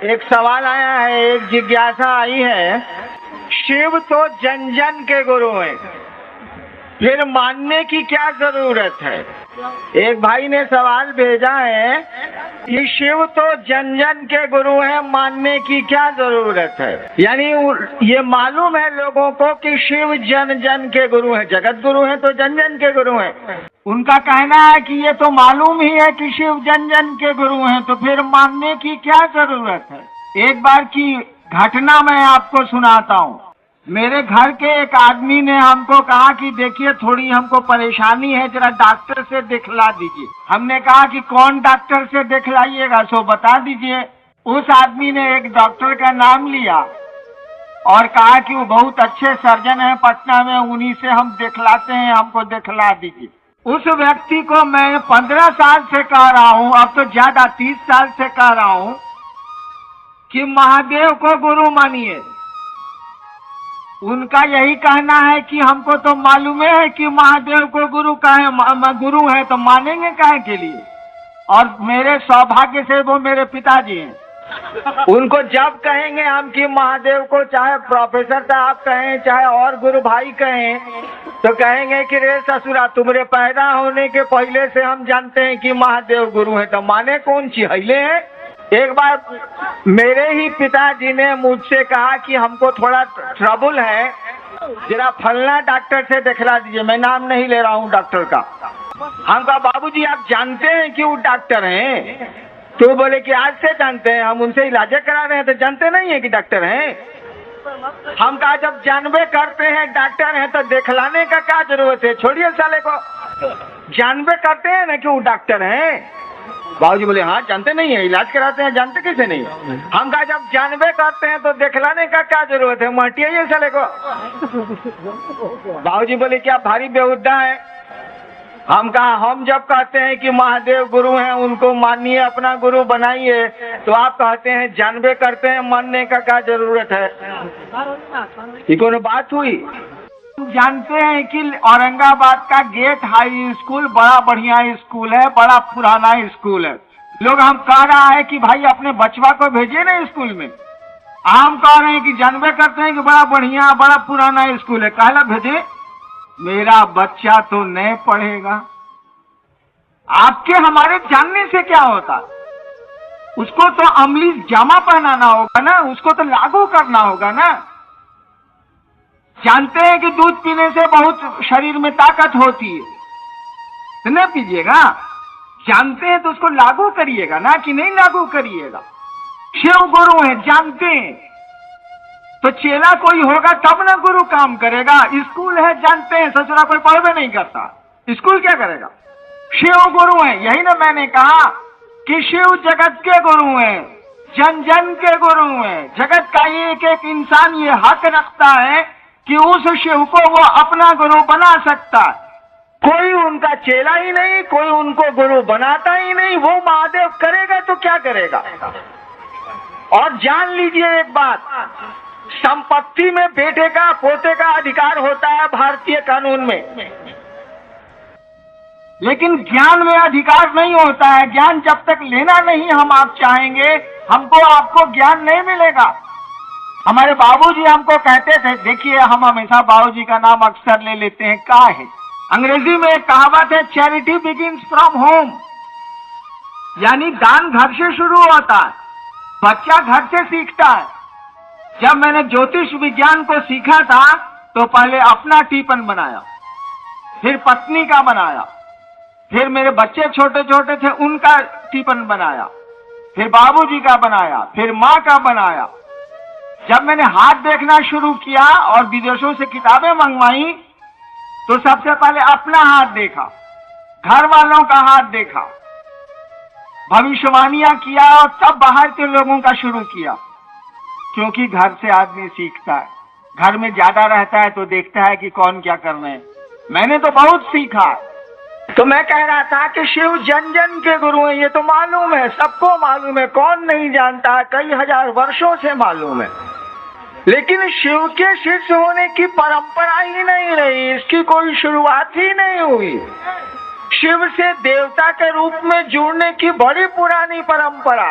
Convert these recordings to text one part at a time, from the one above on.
एक सवाल आया है, एक जिज्ञासा आई है। शिव तो जन जन के गुरु हैं, फिर मानने की क्या जरूरत है? एक भाई ने सवाल भेजा है कि शिव तो जन जन के गुरु हैं, मानने की क्या जरूरत है? यानी ये मालूम है लोगों को कि शिव जन जन के गुरु हैं, जगत गुरु हैं तो जन जन के गुरु हैं। उनका कहना है कि ये तो मालूम ही है कि शिव जन जन के गुरु हैं, तो फिर मानने की क्या जरूरत है? एक बार की घटना मैं आपको सुनाता हूँ। मेरे घर के एक आदमी ने हमको कहा कि देखिए थोड़ी हमको परेशानी है, जरा डॉक्टर से दिखला दीजिए। हमने कहा कि कौन डॉक्टर से दिखलाइएगा, सो बता दीजिए। उस आदमी ने एक डॉक्टर का नाम लिया और कहा कि वो बहुत अच्छे सर्जन हैं पटना में, उन्हीं से हम दिखलाते हैं, हमको दिखला दीजिए। उस व्यक्ति को मैं 15 साल से कह रहा हूँ, अब तो ज्यादा 30 साल से कह रहा हूँ कि महादेव को गुरु मानिए। उनका यही कहना है कि हमको तो मालूम है कि महादेव को गुरु गुरु है, तो मानेंगे काहे के लिए? और मेरे सौभाग्य से वो मेरे पिताजी हैं। उनको जब कहेंगे हम कि महादेव को, चाहे प्रोफेसर साहब कहें चाहे और गुरु भाई कहें, तो कहेंगे कि रे ससुरा, तुम्हारे पैदा होने के पहले से हम जानते हैं कि महादेव गुरु है, तो माने कौन चिहिले हैं? एक बार मेरे ही पिताजी ने मुझसे कहा कि हमको थोड़ा ट्रबल है, जरा फलना डॉक्टर से दिखला दीजिए। मैं नाम नहीं ले रहा हूँ डॉक्टर का। हम कहा बाबूजी आप जानते हैं कि वो डॉक्टर हैं? तो बोले कि आज से जानते हैं, हम उनसे इलाज करा रहे हैं, तो जानते नहीं है कि डॉक्टर हैं। हम कहा जब जानबे करते हैं डॉक्टर हैं तो दिखलाने का क्या जरूरत है? छोड़िए साले को, जानबे करते हैं ना कि वो डॉक्टर हैं। बाबूजी बोले हाँ जानते नहीं है, इलाज कराते हैं, जानते कैसे नहीं? हम कहा जब जानबे करते हैं तो दिखलाने का क्या जरूरत है, मटिए साले को। बाबूजी बोले क्या भारी बेहुदा है। हम कहा हम जब कहते हैं कि महादेव गुरु हैं, उनको मानिए, अपना गुरु बनाइए, तो आप कहते हैं जानबे करते हैं, मानने का क्या जरूरत है? ये कौन बात हुई? जानते हैं कि औरंगाबाद का गेट हाई स्कूल बड़ा बढ़िया स्कूल है, बड़ा पुराना स्कूल है। लोग हम कह रहा है कि भाई अपने बचवा को भेजिए ना स्कूल में। हम कह रहे हैं कि जानबे करते हैं कि बड़ा बढ़िया बड़ा पुराना स्कूल है, कहला भेजे? मेरा बच्चा तो नहीं पढ़ेगा। आपके हमारे जानने से क्या होता? उसको तो अमली जामा पहनाना होगा ना, उसको तो लागू करना होगा ना। जानते हैं कि दूध पीने से बहुत शरीर में ताकत होती है, तो न पीजिएगा। जानते हैं तो उसको लागू करिएगा ना, कि नहीं लागू करिएगा? शिव गुरु है जानते हैं, तो चेला कोई होगा तब ना गुरु काम करेगा। स्कूल है जानते हैं, ससुरा कोई पढ़वे नहीं करता, स्कूल क्या करेगा? शिव गुरु है, यही ना मैंने कहा कि शिव जगत के गुरु हैं, जन जन के गुरु हैं। जगत का एक एक इंसान ये हक रखता है कि उस शिव को वो अपना गुरु बना सकता है। कोई उनका चेला ही नहीं, कोई उनको गुरु बनाता ही नहीं। वो महादेव करेगा तो क्या करेगा? और जान लीजिए एक बात, संपत्ति में बेटे का पोते का अधिकार होता है भारतीय कानून में, लेकिन ज्ञान में अधिकार नहीं होता है। ज्ञान जब तक लेना नहीं हम आप चाहेंगे, हमको आपको ज्ञान नहीं मिलेगा। हमारे बाबूजी हमको कहते थे, देखिए हम हमेशा बाबूजी का नाम अक्सर ले लेते हैं, का है अंग्रेजी में एक कहावत है, चैरिटी बिगिंस फ्रॉम होम, यानी दान घर से शुरू होता है, बच्चा घर से सीखता है। जब मैंने ज्योतिष विज्ञान को सीखा था तो पहले अपना टिफिन बनाया, फिर पत्नी का बनाया, फिर मेरे बच्चे छोटे छोटे थे उनका टिफिन बनाया, फिर बाबूजी का बनाया, फिर माँ का बनाया। जब मैंने हाथ देखना शुरू किया और विदेशों से किताबें मंगवाई तो सबसे पहले अपना हाथ देखा, घर वालों का हाथ देखा, भविष्यवाणियां किया और तब बाहर के लोगों का शुरू किया। क्योंकि घर से आदमी सीखता है, घर में ज्यादा रहता है तो देखता है कि कौन क्या कर रहे हैं। मैंने तो बहुत सीखा। तो मैं कह रहा था कि शिव जन जन के गुरु हैं, ये तो मालूम है, सबको मालूम है, कौन नहीं जानता? कई हजार वर्षों से मालूम है। लेकिन शिव के शिष्य होने की परंपरा ही नहीं रही, इसकी कोई शुरुआत ही नहीं हुई। शिव से देवता के रूप में जुड़ने की बड़ी पुरानी परंपरा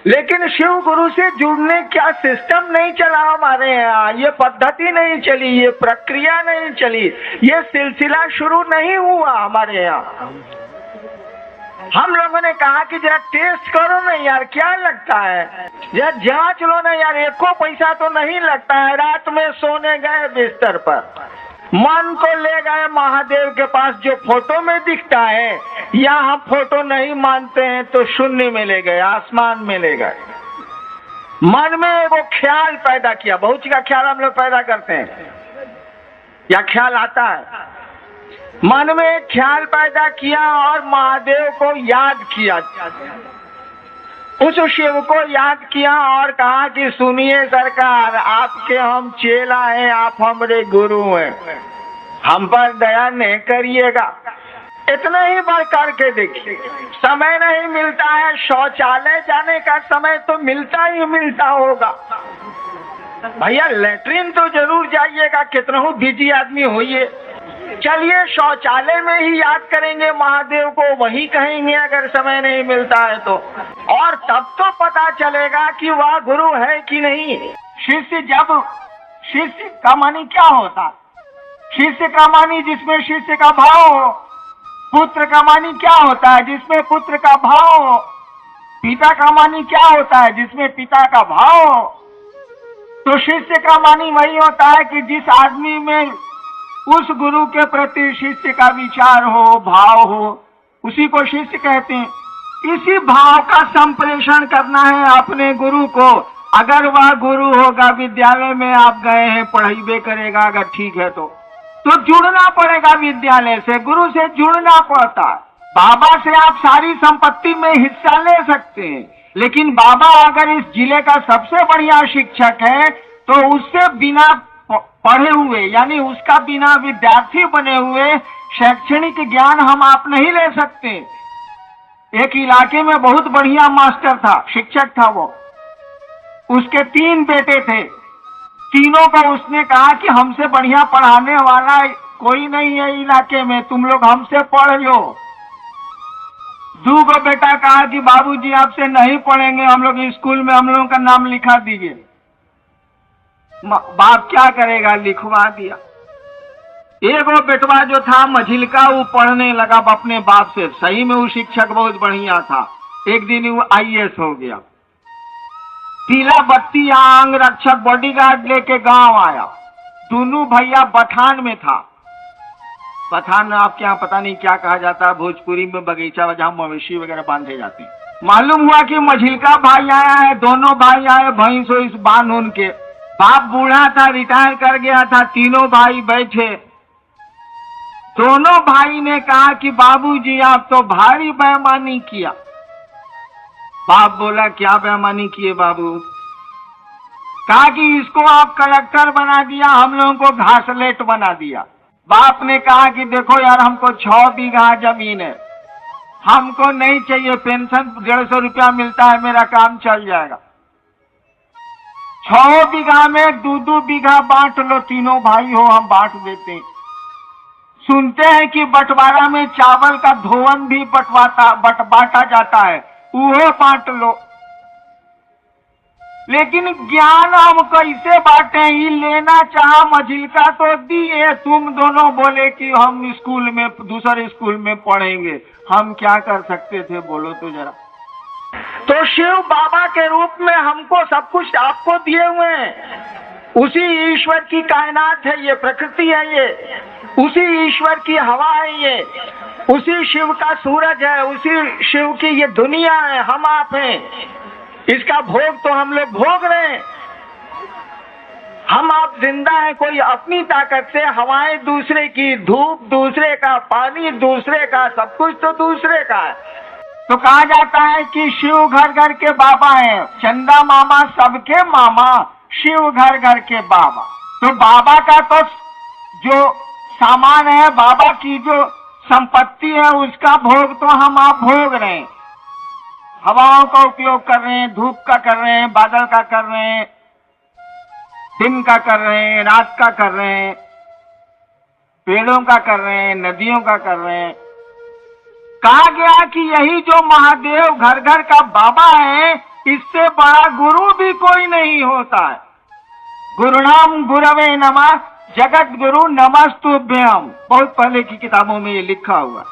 लेकिन शिव गुरु से जुड़ने क्या सिस्टम नहीं चला हमारे यहाँ, ये पद्धति नहीं चली, ये प्रक्रिया नहीं चली, ये सिलसिला शुरू नहीं हुआ हमारे यहाँ। हम लोगों ने कहा कि जरा टेस्ट करो ना यार, क्या लगता है, जरा जांच लो ना यार, एको पैसा तो नहीं लगता है। रात में सोने गए बिस्तर पर, मन को ले गए महादेव के पास, जो फोटो में दिखता है, या हम फोटो नहीं मानते हैं तो शून्य में ले गए, आसमान में ले गए। मन में वो ख्याल पैदा किया, बहुत का ख्याल हम लोग पैदा करते हैं या ख्याल आता है, मन में एक ख्याल पैदा किया और महादेव को याद किया, उस शिव को याद किया और कहा कि सुनिए सरकार, आपके हम चेला हैं, आप हमारे गुरु हैं, हम पर दया नहीं करिएगा। इतना ही बढ़ करके देखिए, समय नहीं मिलता है, शौचालय जाने का समय तो मिलता ही मिलता होगा भैया, लेटरिन तो जरूर जाइएगा, कितना हो बिजी आदमी होइए, चलिए शौचालय में ही याद करेंगे महादेव को, वही कहेंगे अगर समय नहीं मिलता है तो, और तब तो पता चलेगा कि वह गुरु है कि नहीं। शिष्य का मानी क्या होता, शिष्य का मानी जिसमें शिष्य का भाव हो, पुत्र का मानी क्या होता है, जिसमें पुत्र का भाव हो, पिता का मानी क्या होता है, जिसमें पिता का भाव हो। तो शिष्य का मानी वही होता है कि जिस आदमी में उस गुरु के प्रति शिष्य का विचार हो, भाव हो, उसी को शिष्य कहते हैं। इसी भाव का संप्रेषण करना है अपने गुरु को। अगर वह गुरु होगा, विद्यालय में आप गए हैं, पढ़ाई करेगा, अगर ठीक है तो जुड़ना पड़ेगा विद्यालय से, गुरु से जुड़ना पड़ता है। बाबा से आप सारी संपत्ति में हिस्सा ले सकते हैं, लेकिन बाबा अगर इस जिले का सबसे बढ़िया शिक्षक है तो उससे बिना पढ़े हुए, यानी उसका बिना विद्यार्थी बने हुए शैक्षणिक ज्ञान हम आप नहीं ले सकते। एक इलाके में बहुत बढ़िया मास्टर था, शिक्षक था वो, उसके 3 बेटे थे, तीनों को उसने कहा कि हमसे बढ़िया पढ़ाने वाला कोई नहीं है इलाके में, तुम लोग हमसे पढ़ लो। 2 बेटा कहा कि बाबूजी आपसे नहीं पढ़ेंगे, हम लोग स्कूल में हम लोगों का नाम लिखा दीजिए। बाप क्या करेगा, लिखवा दिया। एक वो बेटवा जो था मझिलका, वो पढ़ने लगा अपने बाप से, सही में वो शिक्षक बहुत बढ़िया था। एक दिन वो IAS हो गया, पीला बत्ती अंग रक्षक बॉडीगार्ड लेके गांव आया। दोनों भैया बथान में था, बथान आपके यहाँ पता नहीं क्या कहा जाता है, भोजपुरी में बगीचा जहाँ मवेशी वगैरह बांधे जाते हैं। मालूम हुआ कि मझिलका भाई आया है, दोनों भाई आए भैंस इस बांध उनके, बाप बूढ़ा था, रिटायर कर गया था, तीनों भाई बैठे। दोनों भाई ने कहा कि बाबूजी आप तो भारी बेईमानी किया। बाप बोला क्या बेईमानी किए बाबू? कहा कि इसको आप कलेक्टर बना दिया, हम लोगों को घासलेट बना दिया। बाप ने कहा कि देखो यार, हमको 6 बीघा जमीन है, हमको नहीं चाहिए, पेंशन 150 रुपया मिलता है, मेरा काम चल जाएगा। 6 बीघा में 2-2 बीघा बांट लो, तीनों भाई हो, हम बांट देते। सुनते हैं कि बंटवारा में चावल का धोवन भी बांटा जाता है, वो बांट लो। लेकिन ज्ञान हम कैसे बांटे? ही लेना चाहा मझिलका तो दिए, तुम दोनों बोले कि हम स्कूल में, दूसरे स्कूल में पढ़ेंगे। हम क्या कर सकते थे, बोलो तो जरा। तो शिव बाबा के रूप में हमको सब कुछ आपको दिए हुए हैं। उसी ईश्वर की कायनात है ये, प्रकृति है ये, उसी ईश्वर की हवा है ये, उसी शिव का सूरज है, उसी शिव की ये दुनिया है, हम आप हैं। इसका भोग तो हम लोग भोग रहे हैं। हम आप जिंदा हैं, कोई अपनी ताकत से, हवाएं दूसरे की, धूप दूसरे का, पानी दूसरे का, सब कुछ तो दूसरे का है। तो कहा जाता है कि शिव घर घर के बाबा हैं, चंदा मामा सबके मामा, शिव घर घर के बाबा। तो बाबा का तो जो सामान है, बाबा की जो संपत्ति है, उसका भोग तो हम आप भोग रहे हैं। हवाओं का उपयोग कर रहे हैं, धूप का कर रहे हैं, बादल का कर रहे हैं, दिन का कर रहे हैं, रात का कर रहे हैं, पेड़ों का कर रहे हैं, नदियों का कर रहे हैं। कहा गया कि यही जो महादेव घर घर का बाबा है, इससे बड़ा गुरु भी कोई नहीं होता है। गुरुनाम गुरवे नमः, जगत गुरु नमस्तुभ्यम। बहुत पहले की किताबों में ये लिखा हुआ।